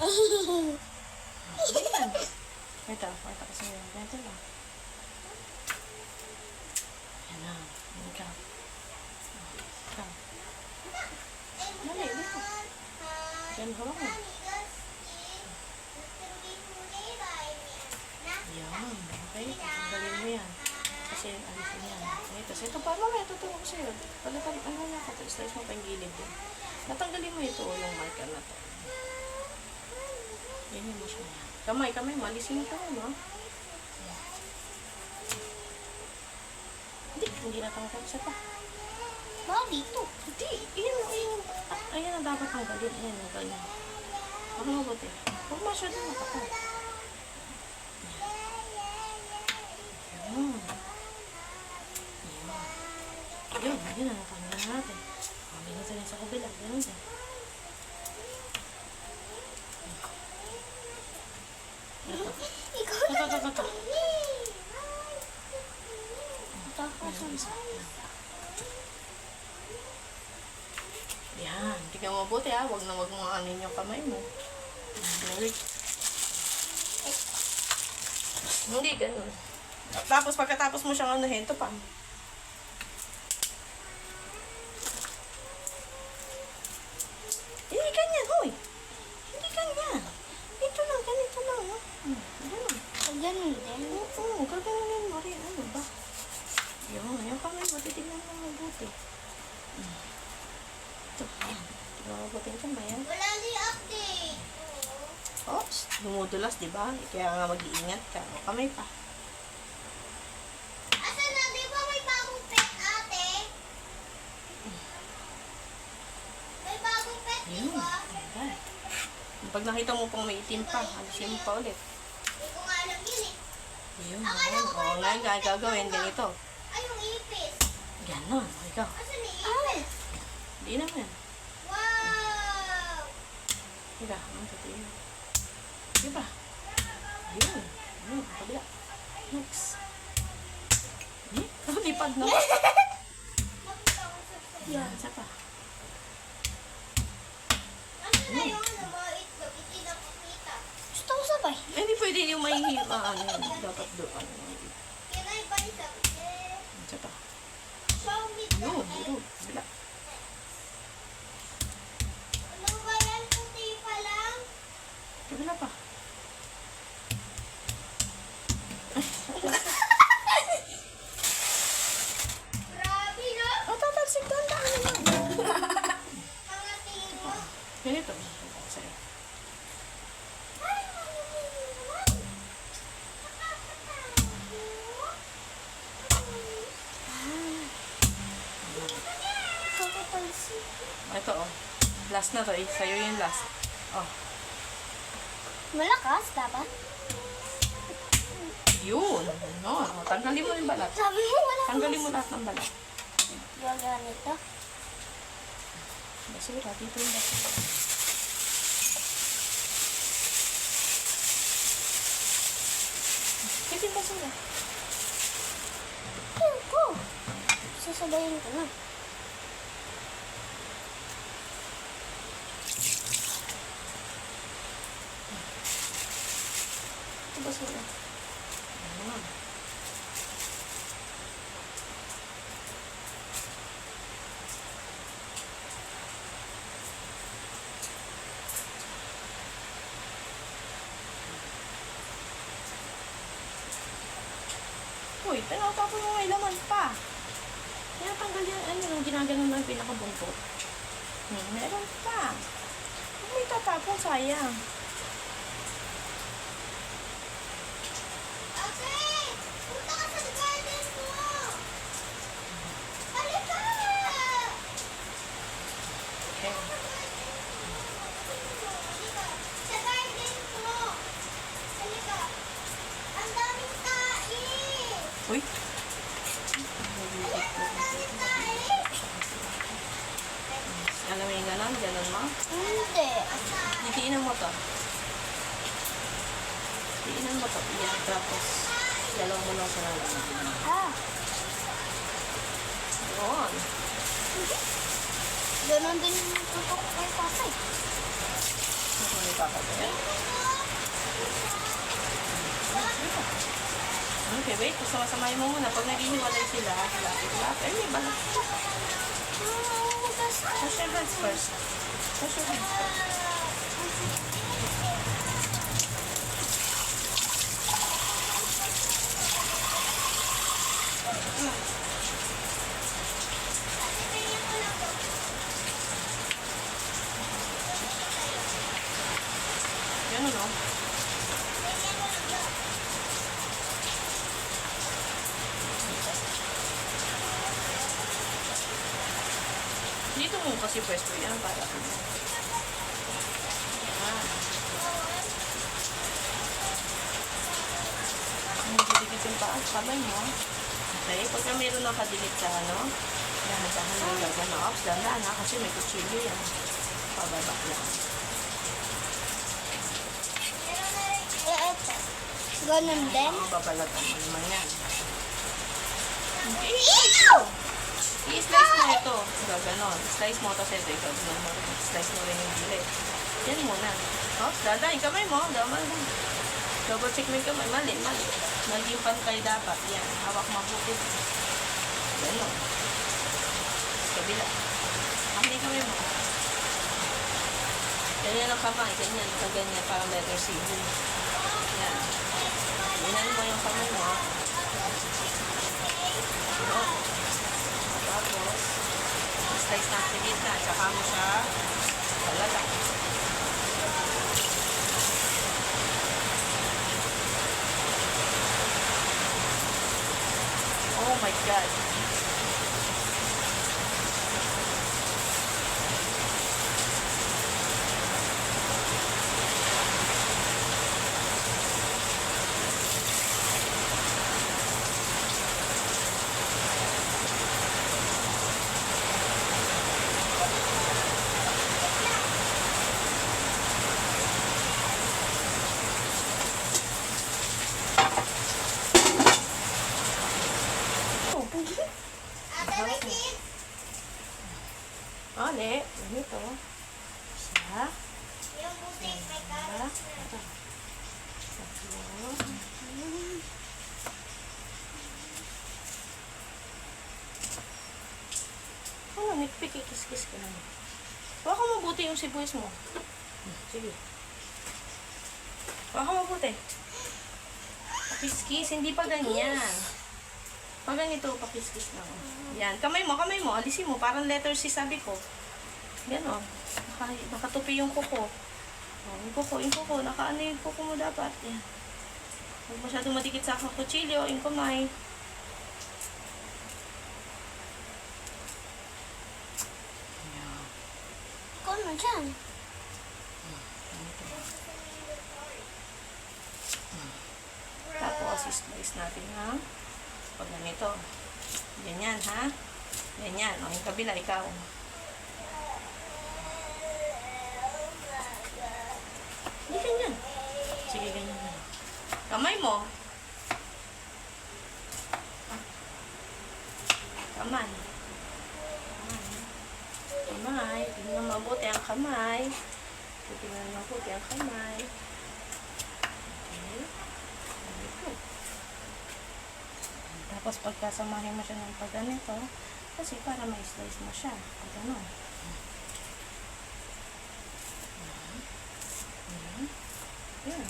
Ayan. Ito, pakita ko sa'yo. Ganito lang. Ayan na. Ikaw. Ikaw. Dali, dito. Diyan, hawak mo. Yan. Okay. Tanggalin mo yan. Kasi alisin yan. Ito. Ito pa. Mamaya, tuturo ko sa'yo. Palitan, ano na ka. Slice mo pa yung gilid din. Natanggalin mo ito, yung marker na to. Yan mo siya yan. Kamay, malisin ito mo, no? Hindi natanggal siya pa. Baka dito. Hindi, yun. Ayan ang dapat tanggalin. Ayan, yung ganyan. Huwag mabuti. Huwag masyado matakal. Yun. Yun na natanggal natin. Ganun sa rin sa kabila. Ganun din. Ito. Yan. Tignan mo mabuti ha. Huwag mo anin yung kamay mo. Hindi, ganun. Tapos pagkatapos mo siyang anuhin, ito pa. Hindi ganyan, hoy. Hindi ganyan. Ito lang, ganito lang. Ganun. Ganun din. Oo, gaganunin mo rin. Ano ba? Yung kamay mo, titignan mo mabuti. Ito, yan. Tignan mo mabuti yung kamay, yan. Wala ni update. Oops, dumudulas, di ba? Kaya nga mag-iingat ka. O, kamay pa. Asa na, di ba may bagong pet, ate? May bagong pet, di Yun. ba? Ayan. Pag nakita mo pang may itim pa, alisin mo pa ulit. Hindi ko nga alam yun eh. Yun, yun. O, ngayon gagawin ganito. Ay, yung ipis. Ganon. O, ikaw. Asa ni ipis? Hindi naman. Wow! Diba? Ang tatiyo. Diba? Yun. Yun. Kabila. Next. Eh? Lipad na. Yan. Isa pa. Asa na yung ano, mga itlog, hindi nakakita. Gusto ko sabay. Eh, hindi pwede yung may ano yun. Dapat doon. Kinay pa isa. Isa pa. Show me Yun. Yun. Kabila. Ano ba yan? Puti pa lang? Kabila pa. Grabe, no? O, tatalsik doon. Daan naman. Mga tingin mo. Ganito. Sa'yo. Ay, malamig naman. Kakatalsik. Ito, oh. Last na to, eh. Sa'yo yung last. Oh. Malakas, dapat? Yun. No. Oh, tanggalin mo yung balat. Sabi mo malakas. Tanggalin mo lahat ng balat. Yung ganito. Basura. Dito yung basura. Dito yung basura. Ko. Sasabayin ko na. Ito basura. Ayan. Uy, tinatapon mo may laman pa. Kaya tanggal yan, ano yung ginaganon ng pinakabuntot. Meron pa. Kung may tatapon, sayang. Ate! Punta ka sa garden mo! Halika! Okay. Halika. Sa garden mo! Halika. Ang daming tae! Uy. Halika, ang daming tae! Alam mo yung ganon? Ganon mo? Hindi. Dikiinan mo to. Dikiinan mo to. Yan. Tapos, dalaw mo lang sa lalang. Ah, Yun. ganun din yung tutok kay tatay. Okay, papagay. Okay, wait. Masama-samahin mo muna. Pag naghihiwalay sila, lapit-lapit. Ay, may balat. Wash your hands first. Wash your hands first. Yan o, no? Dito mo kasi pwesto yan para ano. Ah. Didikit yung paa. Kamay mo. Okay. Pagka meron nakadilit sa ano, dahan-dahan mo gaganox. Dahan-dahan na kasi may kutsilyo yan. Pababa lang. Ito. Ganun din. Ang babalatan mo naman yan. Okay. Ew! I-slice mo ito. Gaganon. Slice mo ito sa ito. Gaganon mo rin. Slice mo rin yung gilid. Yan muna. Oh, dada, yung kamay mo. Daman lang. Double check mo yung kamay. Mali. Naging pantay dapat. Yan. Hawak mabuti. Ganon. Kabila. Kamay kamay mo. Ganyan ang kamay. Ganyan. Ganyan. Parang letter C. Yan. Ganyan mo yung kamay mo. Oh. Tapos, slice na sa gitna, tsaka mo siya palala. Oh my God! Ale, ganito. Isa. Yung butik may Dalawa. carrots na. Ito. Tatlo. Ano, nagpik, kis-kis ka lang. Baka mabuti yung sibuyas mo. Sige. Baka mabuti. Pakis-kis, hindi pa ganyan. Pag ganito, pakis-kis lang. Yan, kamay mo. Alisin mo, parang letter C sabi ko. Yan o. Nakatupi yung kuko. O, yung kuko. Nakaano yung kuko mo dapat. Yan. Huwag masyadong madikit sa kutsilyo, yung kamay. Yan. Ikaw na dyan. Tapos, slice natin ha. Pag ganito. Ganyan ha. Ganyan. O, yung kabila, ikaw. Hindi ganyan. Sige, ganyan na. Kamay mo. Kamay. Kamay. Tingnan mabuti ang kamay. Tingnan mabuti ang kamay. Okay. Ganito. Tapos pagkasamahin mo siya ng pag ganito, kasi para ma-slice mo siya. Pag gano'n. Yan.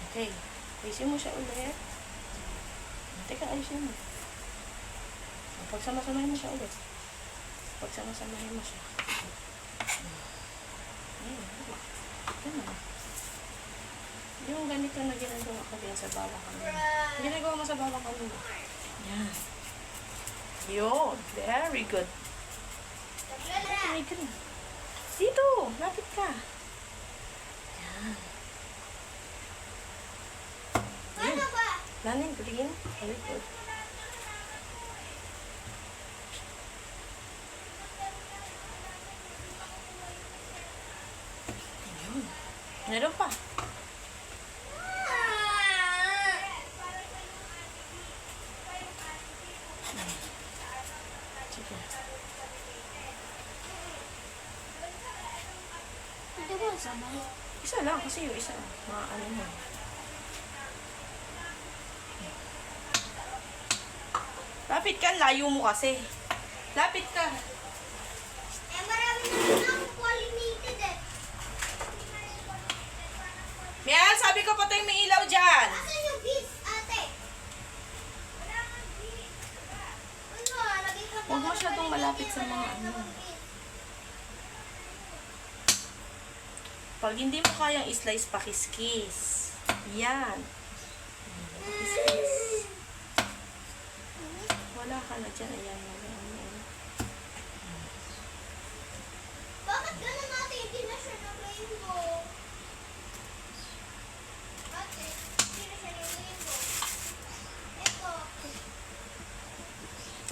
Okay. Ayusin mo siya ulit. Teka, ayusin mo. Pagsama-samahin mo siya ulit. Pagsama-samahin mo siya. Ayan. Ganun. Yung ganito na ginagawa ko din sa bawang kanina. Ginagawa mo sa bawang kanina. Yan. Yun. Very good. Ay, green. Dito. Lapit ka. Yan. Ano ba? Lanin green. Very good. Yun. Meron pa. Sige. Isa lang kasi yung isa. Ano mo. Lapit ka, layo mo kasi. Lapit ka. Eh, marami naman akong pollinated eh. Miel, sabi ko patay may ilaw dyan. Asan yung bees, ate? Wala kang bees. Ano, lagay ka Huwag masyadong malapit sa mga ano. Pag hindi mo kayang slice, pakiskis. Yan. Pakiskis. Wala ka na dyan. Ayan. Bakit gano'n natin hindi na siya ng rainbow? Ate, hindi na siya ng rainbow. Ito.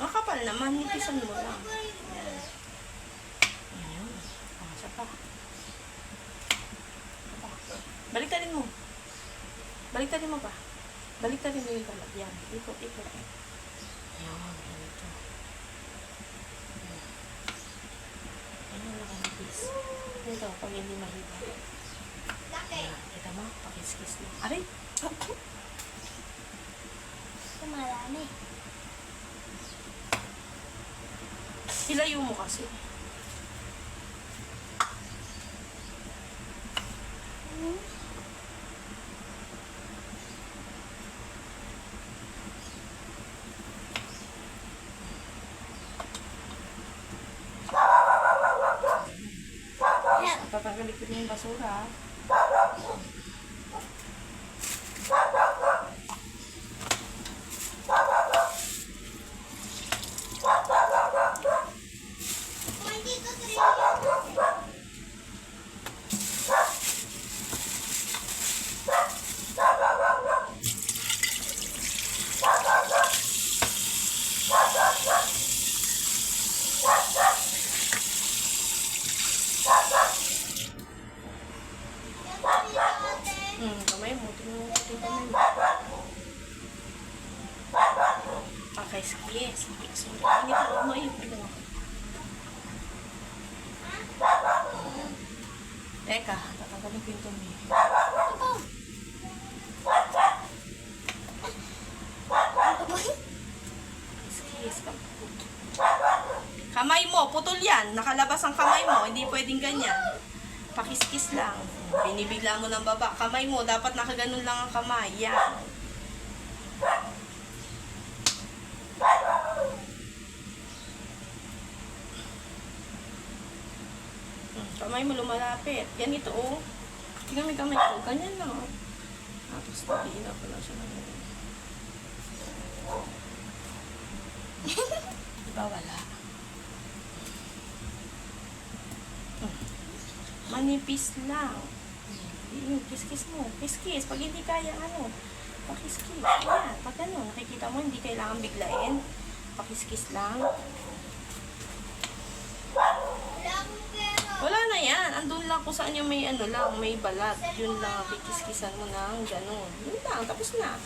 Ang kapal naman. Nipisan mo lang. Rainbow. Ayan. Isa pa. Baliktarin mo. Baliktarin mo pa. Baliktarin mo yung kalat. Yan. Ikot. Ayan. Ganito. Ayan lang ang nipis. Ito, pag hindi mahiba. Laki. Kita mo, pakiskis lang. Aray! Marami. Hilayo mo kasi. Tatanggalin ko yung basura. Kung hindi ko trillion. Kamay mo. Tingnan mo ito kamay mo. Pakiskis. Sorry. Hindi ko mo yung pilo. Teka, tatanggalin ko yung tumi. Pakiskis. Kamay mo, putol yan. Nakalabas ang kamay mo. Hindi pwedeng ganyan. Pakiskis lang. Binibigla mo ng baba. Kamay mo, dapat nakaganon lang ang kamay. Yan. Kamay mo lumalapit. Ganito, oh. Tingnan mo yung kamay ko. Ganyan lang, oh. Tapos, tabihin na pala siya ng ganyan. Diba wala? Manipis lang. Kiskis mo. Kiskis. Pag hindi kaya, pakiskis. Ayan. Pag nakikita mo, hindi kailangan biglain. Pakiskis lang. Wala akong pera. Wala na yan. Andun lang kung saan yung may may balat. Yun lang. Kikiskisan mo ng ganun. Yun lang. Tapos na.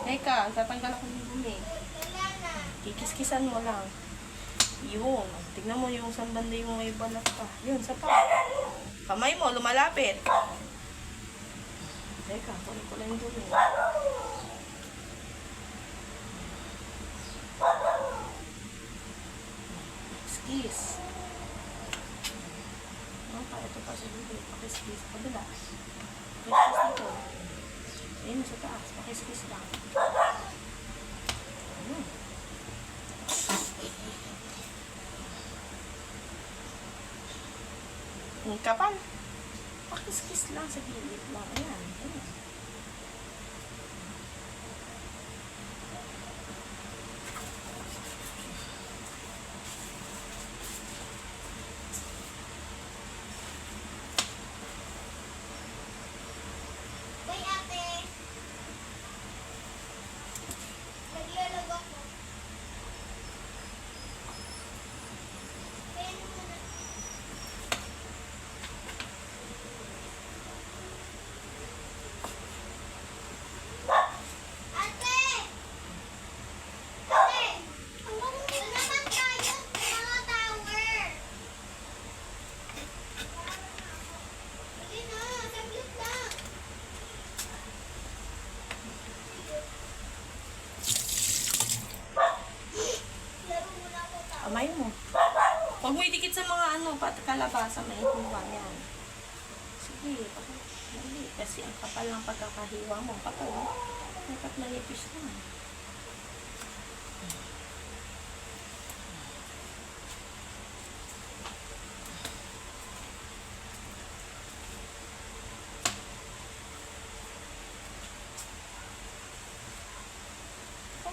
Teka, tatanggal ako ng dumi. Wala na. Kikiskisan mo lang. Yun. Tignan mo yung saan banda yung may balat pa. Yun, sa pa. Kamay mo, lumalapit. Teka, kunin ko lang yung dumi. Kiss. Ito pa sa dito. Pakiskis. Padala. Pakiskis dito. Ayun, sa taas. Pakiskis lang. Ayun. Ang kapal. Pakiskis lang sa gilid lang. Ayan. Ayan. Bay, ate. Naglalag ako. Kaya muna. yung mga ano, kalabasa, may ikuha yan. Sige, dali. Kasi ang kapal ng pagkakahiwa mo. Kapal, no? Dapat manipis na.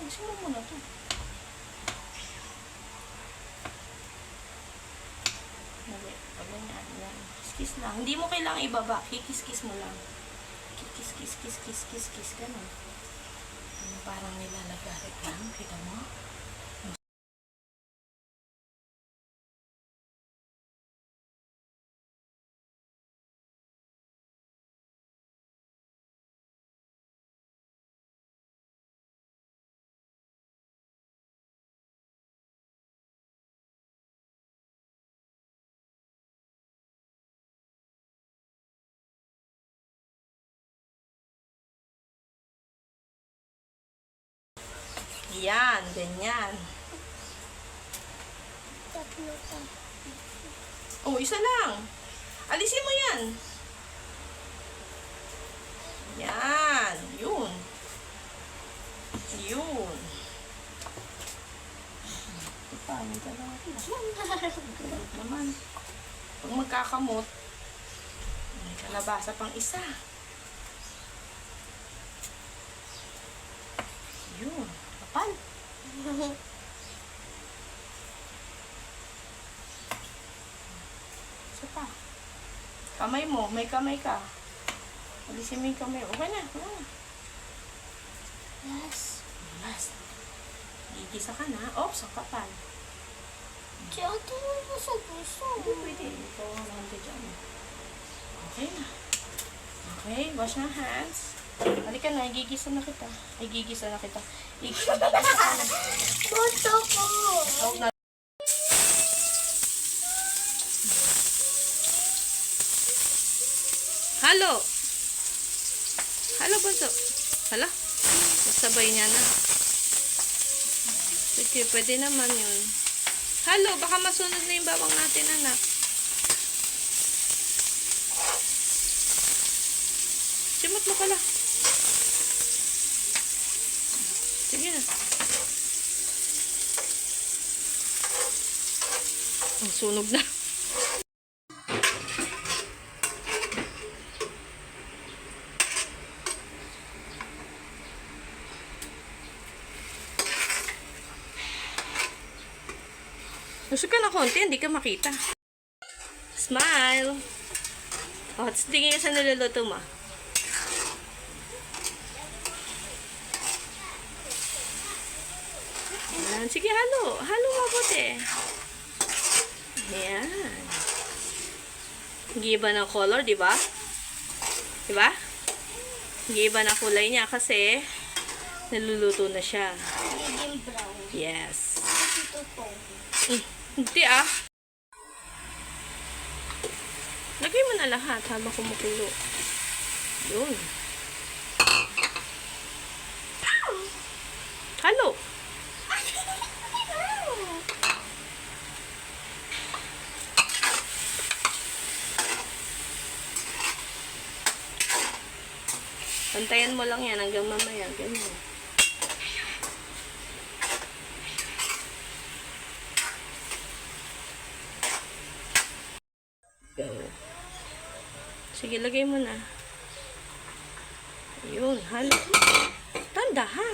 Gusto mo muna ito. Pag ganyan, yan. Kiss lang. Hindi mo kailangang ibaba. Kikis-kiss mo lang. Kikis, ganun. Parang nilalagarit lang. Kita mo? Yan, ganyan. Oh, isa lang. Alisin mo yan. Yan. Yun. Yun. Ito pa, may dalawa. Naman. Pag magkakamot, may kalabasa pang isa. Yun. Kapal. Isa pa. Kamay mo. May kamay ka. Alisin mo yung kamay. Okay na. Wala na. Last. Gigisa ka na. Oops, ang kapal. Kaya ito yung puso. Hindi pwede. Ito, nandito dyan. Okay na. Okay, wash na hands. Halika na, igigisa na kita. Igigisa na. Puso ko. Huwag na. Halo! Halo, bunso. Hala? Nasabay niya na. Sige, pwede naman yun. Halo, baka masunod na yung bawang natin, anak. Simot mo pala. Sige na. Ang sunog na. Gusto ka na konti, hindi ka makita. Smile! O, tingin ka sa niluluto mo. Ayan. Sige, halo. Halo mabuti. Ayan. Giba ng color, di ba? Di ba? Giba ng kulay niya kasi naluluto na siya. Medium brown. Yes. Ito po. Hindi ah. Lagay mo na lahat habang kumukulo. Yun. Halo. Pantayan mo lang yan hanggang mamaya. Ganyan. Go. Sige, lagay mo na. Ayun, halo. Tanda, ha?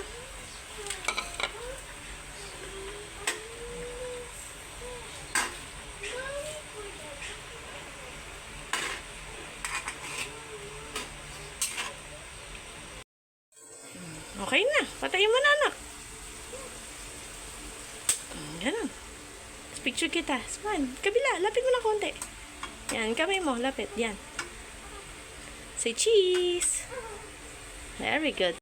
Okay na. Patayin mo na, anak. Ganun. Picture kita. Smile. Kabila. Lapit mo na konti. Yan. Kamay mo. Lapit. Yan. Say cheese. Very good.